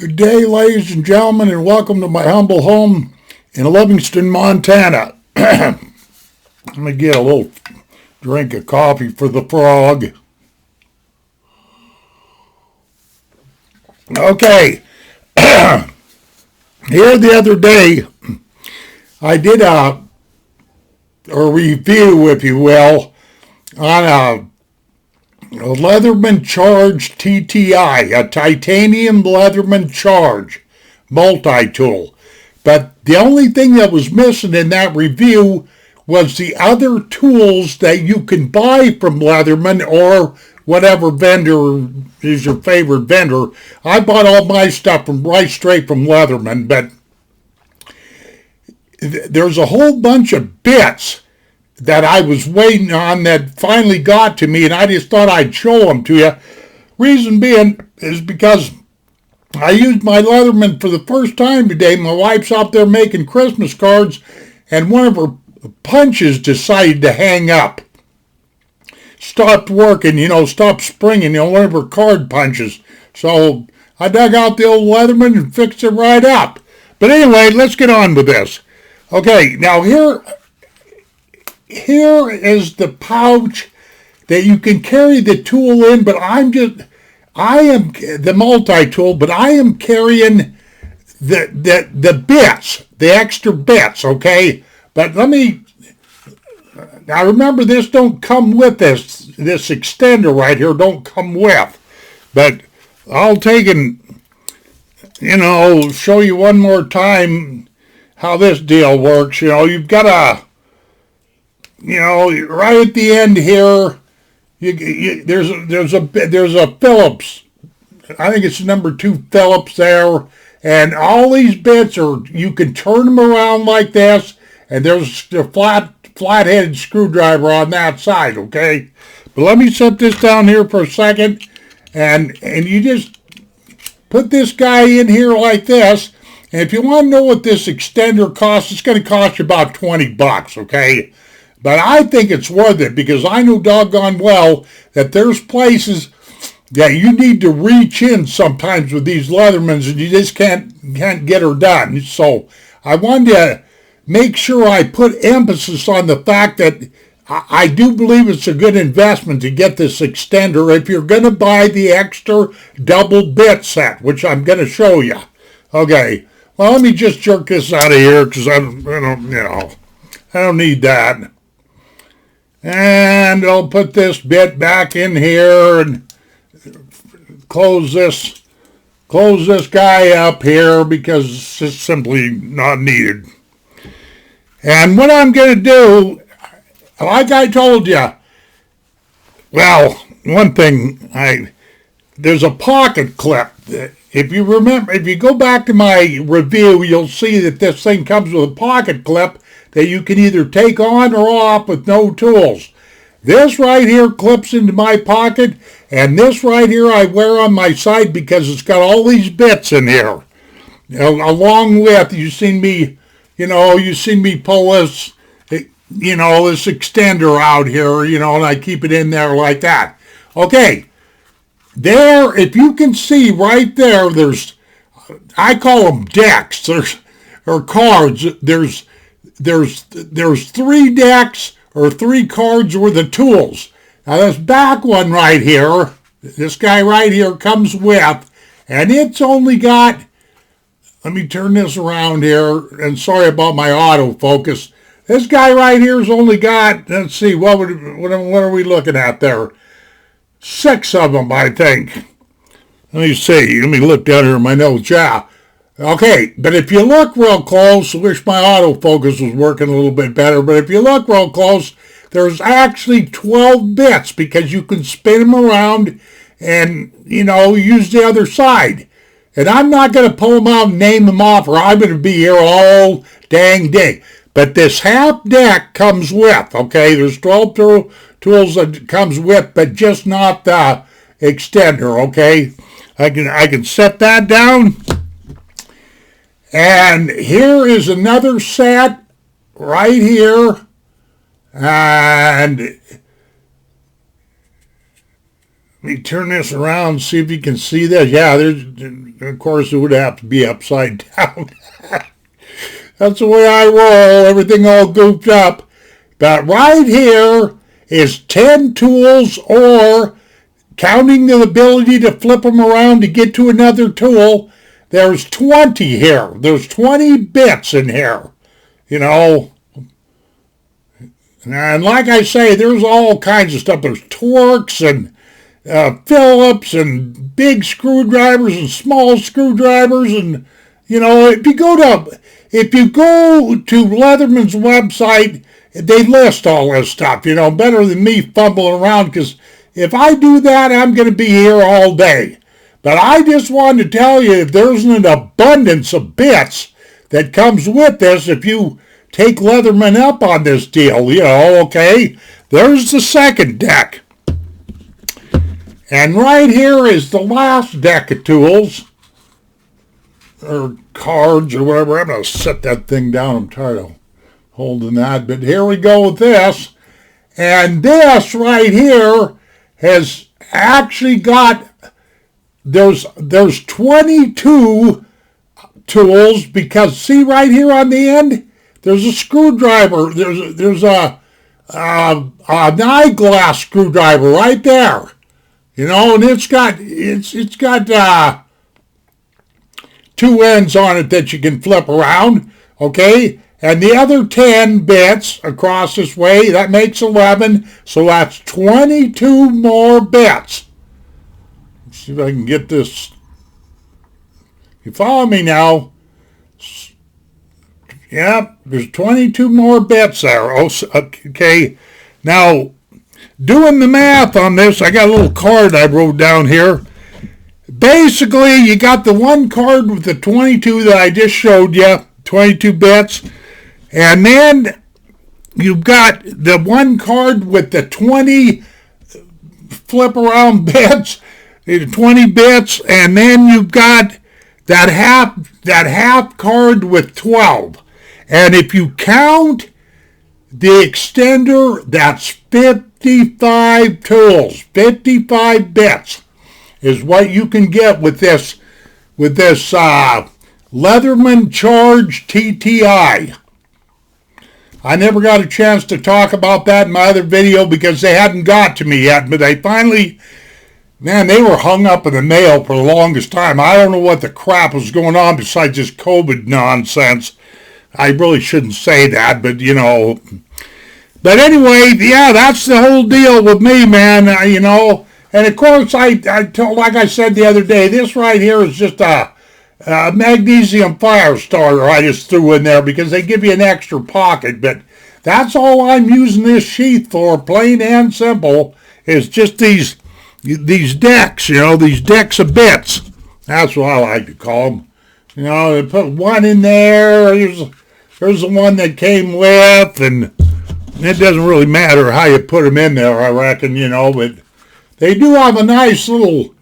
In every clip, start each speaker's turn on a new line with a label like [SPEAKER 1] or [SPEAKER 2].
[SPEAKER 1] Good day, ladies and gentlemen, and welcome to my humble home in Livingston, Montana. Let me get a little drink of coffee for the frog. Okay, here the other day, I did a review, if you will, on a Leatherman Charge TTi, a titanium Leatherman Charge Multitool. But the only thing that was missing in that review was the other tools that you can buy from Leatherman or whatever vendor is your favorite vendor. I bought all my stuff right straight from Leatherman, but there's a whole bunch of bits that I was waiting on that finally got to me, and I just thought I'd show them to you. Reason being is because I used my Leatherman for the first time today. My wife's out there making Christmas cards, and one of her punches decided to hang up. Stopped working, stopped springing, one of her card punches. So I dug out the old Leatherman and fixed it right up. But anyway, let's get on with this. Okay, now here is the pouch that you can carry the tool in, but I am the multi-tool, but I am carrying the bits, the extra bits, okay? But now remember, this don't come with this extender right here, don't come with. But I'll take and, show you one more time how this deal works. You've got right at the end here, there's a Phillips. I think it's number 2 Phillips there, and all these bits you can turn them around like this, and there's the flat-headed screwdriver on that side. Okay, but let me set this down here for a second, and you just put this guy in here like this. And if you want to know what this extender costs, it's going to cost you about $20. Okay. But I think it's worth it because I know doggone well that there's places that you need to reach in sometimes with these Leathermans and you just can't get her done. So I wanted to make sure I put emphasis on the fact that I do believe it's a good investment to get this extender if you're going to buy the extra double bit set, which I'm going to show you. Okay, well, let me just jerk this out of here because I don't need that. And I'll put this bit back in here and close this guy up here because it's simply not needed. And what I'm going to do, like I told you, well, one thing, there's a pocket clip. If you remember, if you go back to my review, you'll see that this thing comes with a pocket clip that you can either take on or off with no tools. This right here clips into my pocket, and this right here I wear on my side because it's got all these bits in here. Along with, you've seen me pull this, this extender out here, and I keep it in there like that. Okay, there, if you can see right there, I call them decks, or cards. There's 3 decks or 3 cards worth of tools. Now this back one right here, this guy right here comes with, and it's only got, let me turn this around here, and sorry about my autofocus. This guy right here's only got, let's see, what are we looking at there? 6 of them, I think. Let me see, let me look down here in my notes, yeah. Okay, but if you look real close, I wish my autofocus was working a little bit better, but if you look real close, there's actually 12 bits because you can spin them around and, use the other side. And I'm not going to pull them out and name them off, or I'm going to be here all dang day. But this half deck comes with, okay? There's 12 tools that comes with, but just not the extender, okay? I can set that down. And here is another set right here. And Let me turn this around, see if you can see this. Yeah, of course, it would have to be upside down. That's the way I roll, everything all goofed up. But right here is 10 tools, or counting the ability to flip them around to get to another tool, there's 20 here. There's 20 bits in here, you know. And like I say, there's all kinds of stuff. There's Torx and Phillips and big screwdrivers and small screwdrivers, and you know, if you go to Leatherman's website, they list all this stuff. You know, better than me fumbling around, because if I do that, I'm going to be here all day. But I just wanted to tell you, there's an abundance of bits that comes with this if you take Leatherman up on this deal. You know, okay, there's the second deck. And right here is the last deck of tools, or cards, or whatever. I'm going to set that thing down. I'm tired of holding that. But here we go with this. And this right here has actually got, there's 22 tools, because see right here on the end, there's a screwdriver. There's an eyeglass screwdriver right there. You know, and it's got 2 ends on it that you can flip around, okay? And the other 10 bits across this way, that makes 11, so that's 22 more bits. Let's see if I can get this. You follow me now? Yep, there's 22 more bits there. Oh, okay. Now, doing the math on this, I got a little card I wrote down here. Basically, you got the one card with the 22 that I just showed you, 22 bits. And then you've got the one card with the 20 flip around bits, the 20 bits, and then you've got that half card with 12. And if you count the extender, that's 55 tools, 55 bits is what you can get with this Leatherman Charge TTi. I never got a chance to talk about that in my other video because they hadn't got to me yet, but they finally, man, they were hung up in the mail for the longest time. I don't know what the crap was going on besides this COVID nonsense. I really shouldn't say that, but you know. But anyway, yeah, that's the whole deal with me, man, you know. And of course, I told, like I said the other day, this right here is just a magnesium fire starter I just threw in there because they give you an extra pocket. But that's all I'm using this sheath for, plain and simple, is just these decks, you know, these decks of bits. That's what I like to call them. You know, they put one in there. There's the one that came with, and it doesn't really matter how you put them in there, I reckon, you know, but they do have a nice little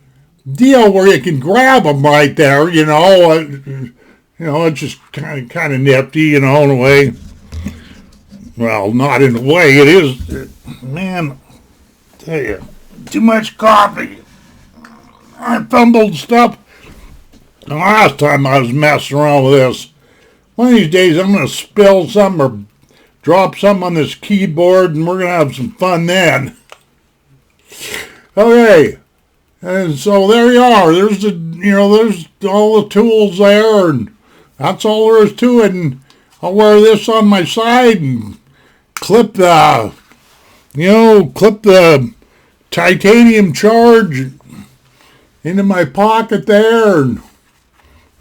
[SPEAKER 1] deal where you can grab them right there, you know. It's just kind of nifty, you know, in a way. Well, not in a way. It is, man, I tell you, too much coffee. I fumbled stuff the last time I was messing around with this. One of these days I'm going to spill something or drop something on this keyboard, and we're going to have some fun then. Okay, and so there you are. There's there's all the tools there, and that's all there is to it. And I'll wear this on my side and clip the titanium charge into my pocket there, and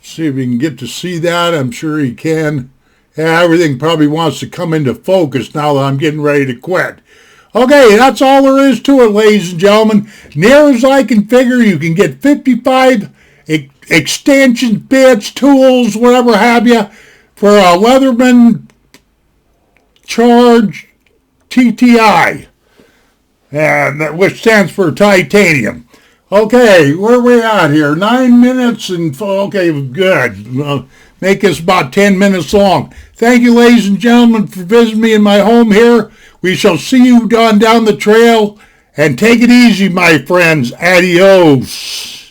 [SPEAKER 1] see if you can get to see that. I'm sure you can. Yeah, everything probably wants to come into focus now that I'm getting ready to quit. Okay, that's all there is to it, ladies and gentlemen. Near as I can figure, you can get 55 extension bits, tools, whatever have you, for a Leatherman Charge TTi, and which stands for titanium. Okay, where are we at here? 9 minutes and okay, good. Make this about 10 minutes long. Thank you, ladies and gentlemen, for visiting me in my home here. We shall see you down the trail, And take it easy, my friends. Adios.